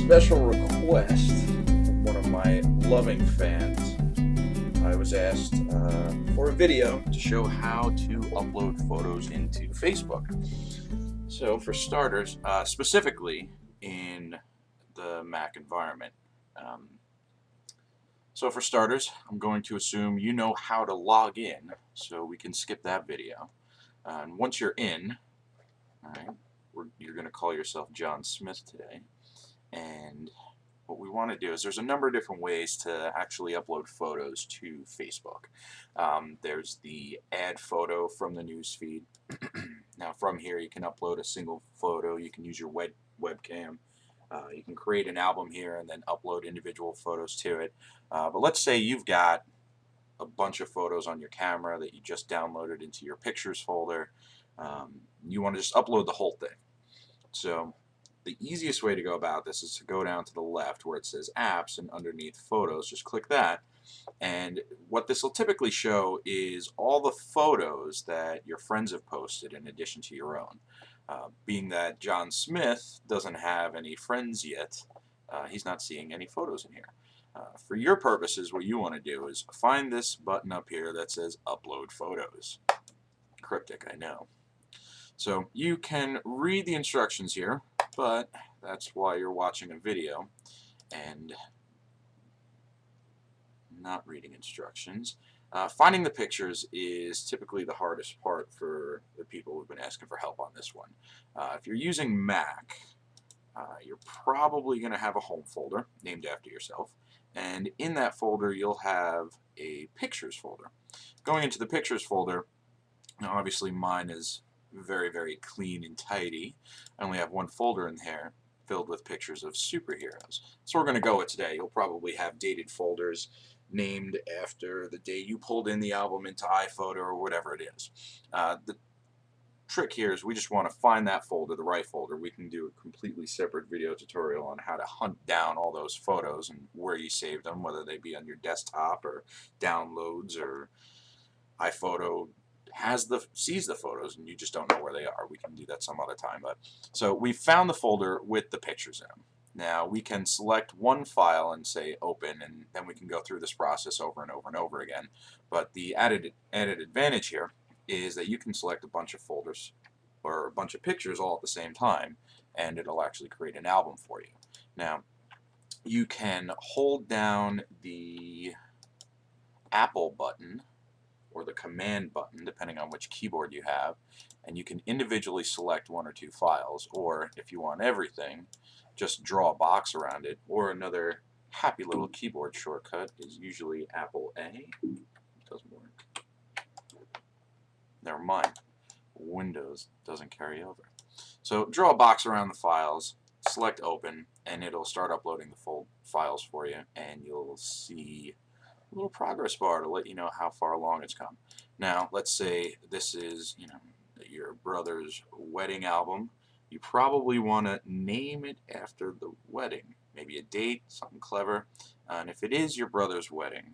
special request from one of my loving fans. I was asked for a video to show how to upload photos into Facebook. So for starters, specifically in the Mac environment. So for starters, I'm going to assume you know how to log in, so we can skip that video. And once you're in, all right, you're going to call yourself John Smith today. And what we want to do is there's a number of different ways to actually upload photos to Facebook. There's the add photo from the newsfeed. Now from here you can upload a single photo. You can use your webcam. You can create an album here and then upload individual photos to it. But let's say you've got a bunch of photos on your camera that you just downloaded into your pictures folder. You want to just upload the whole thing. So the easiest way to go about this is to go down to the left where it says apps, and underneath photos just click that, and what this will typically show is all the photos that your friends have posted in addition to your own. Being that John Smith doesn't have any friends yet, he's not seeing any photos in here. For your purposes, what you want to do is find this button up here that says upload photos. Cryptic, I know. So you can read the instructions here, but that's why you're watching a video and not reading instructions. Finding the pictures is typically the hardest part for the people who've been asking for help on this one. If you're using Mac, you're probably going to have a home folder named after yourself, and in that folder you'll have a pictures folder. Going into the pictures folder, now obviously mine is very clean and tidy. I only have one folder in there filled with pictures of superheroes. So we're going to go with today. You'll probably have dated folders named after the day you pulled in the album into iPhoto or whatever it is. The trick here is we just want to find that folder, the right folder. We can do a completely separate video tutorial on how to hunt down all those photos and where you saved them, whether they be on your desktop or downloads, or iPhoto sees the photos and you just don't know where they are. We can do that some other time. But so we found the folder with the pictures in them. Now we can select one file and say open, and then we can go through this process over and over and over again. But the added advantage here is that you can select a bunch of folders or a bunch of pictures all at the same time, and it'll actually create an album for you. Now you can hold down the Apple button or the command button, depending on which keyboard you have, and you can individually select one or two files, or if you want everything, just draw a box around it. Or another happy little keyboard shortcut is usually Apple A. It doesn't work. Never mind. Windows doesn't carry over. So draw a box around the files, select open, and it'll start uploading the full files for you, and you'll see a little progress bar to let you know how far along it's come. Now let's say this is your brother's wedding album. You probably want to name it after the wedding, maybe a date, something clever. And if it is your brother's wedding,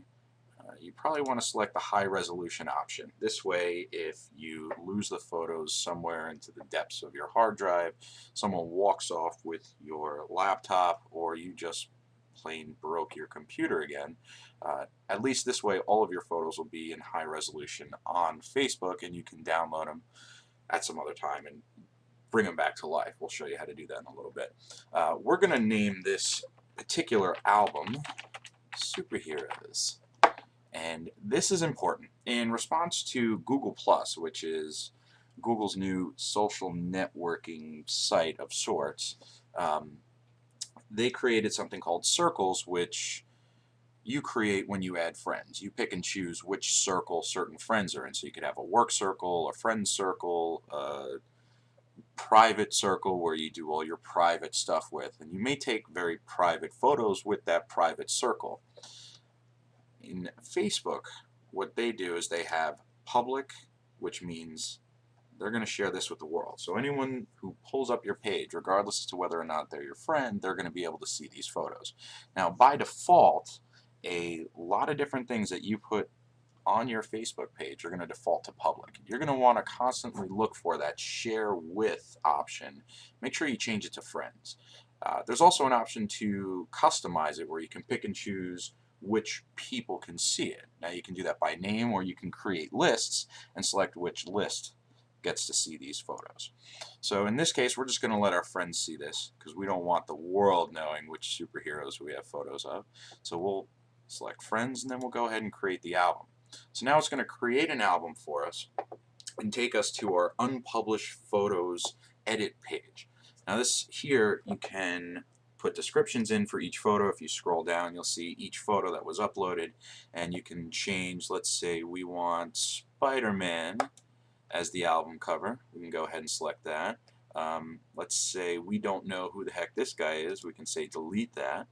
you probably want to select the high resolution option. This way, if you lose the photos somewhere into the depths of your hard drive, someone walks off with your laptop, or you just plain broke your computer again, at least this way all of your photos will be in high resolution on Facebook, and you can download them at some other time and bring them back to life. We'll show you how to do that in a little bit. We're going to name this particular album Superheroes, and this is important. In response to Google+, which is Google's new social networking site of sorts, they created something called circles, which you create when you add friends. You pick and choose which circle certain friends are in. So you could have a work circle, a friend circle, a private circle where you do all your private stuff with. And you may take very private photos with that private circle. In Facebook, what they do is they have public, which means they're going to share this with the world. So anyone who pulls up your page, regardless as to whether or not they're your friend, they're going to be able to see these photos. Now, by default, a lot of different things that you put on your Facebook page are going to default to public. You're going to want to constantly look for that share with option. Make sure you change it to friends. There's also an option to customize it where you can pick and choose which people can see it. Now you can do that by name, or you can create lists and select which list gets to see these photos. So in this case, we're just going to let our friends see this because we don't want the world knowing which superheroes we have photos of. So we'll select friends, and then we'll go ahead and create the album. So now it's going to create an album for us and take us to our unpublished photos edit page. Now this here, you can put descriptions in for each photo. If you scroll down, you'll see each photo that was uploaded, and you can change, let's say we want Spider-Man as the album cover. We can go ahead and select that. Let's say we don't know who the heck this guy is. We can say delete that.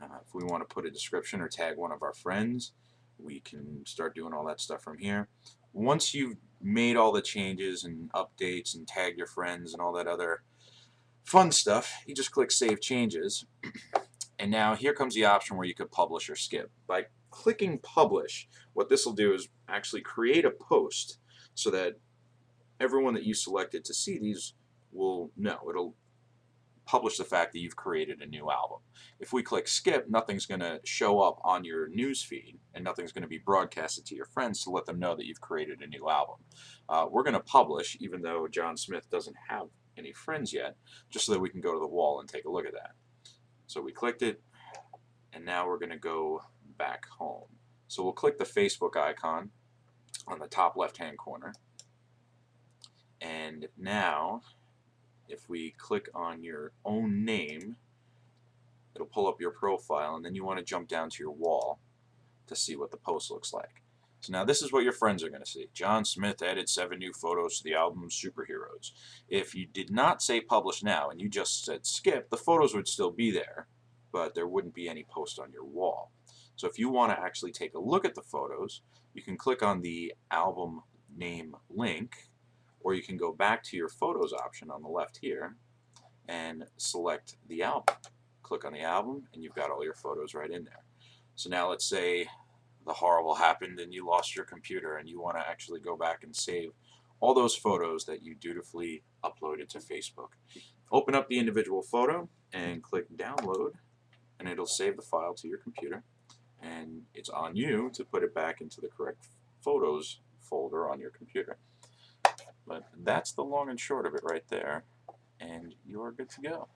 If we want to put a description or tag one of our friends, we can start doing all that stuff from here. Once you've made all the changes and updates and tagged your friends and all that other fun stuff, you just click Save Changes. And now here comes the option where you could publish or skip. By clicking Publish, what this will do is actually create a post so that everyone that you selected to see these will know. It'll publish the fact that you've created a new album. If we click skip, nothing's going to show up on your news feed, and nothing's going to be broadcasted to your friends to let them know that you've created a new album. We're going to publish, even though John Smith doesn't have any friends yet, just so that we can go to the wall and take a look at that. So we clicked it, and now we're going to go back home. So we'll click the Facebook icon on the top left-hand corner, and now if we click on your own name, it'll pull up your profile, and then you want to jump down to your wall to see what the post looks like. So now this is what your friends are going to see. John Smith added 7 new photos to the album Superheroes. If you did not say publish now and you just said skip, the photos would still be there, but there wouldn't be any post on your wall. So if you want to actually take a look at the photos, you can click on the album name link, or you can go back to your photos option on the left here and select the album. Click on the album and you've got all your photos right in there. So now let's say the horrible happened and you lost your computer and you want to actually go back and save all those photos that you dutifully uploaded to Facebook. Open up the individual photo and click download, and it'll save the file to your computer, and it's on you to put it back into the correct photos folder on your computer. But that's the long and short of it right there, and you're good to go.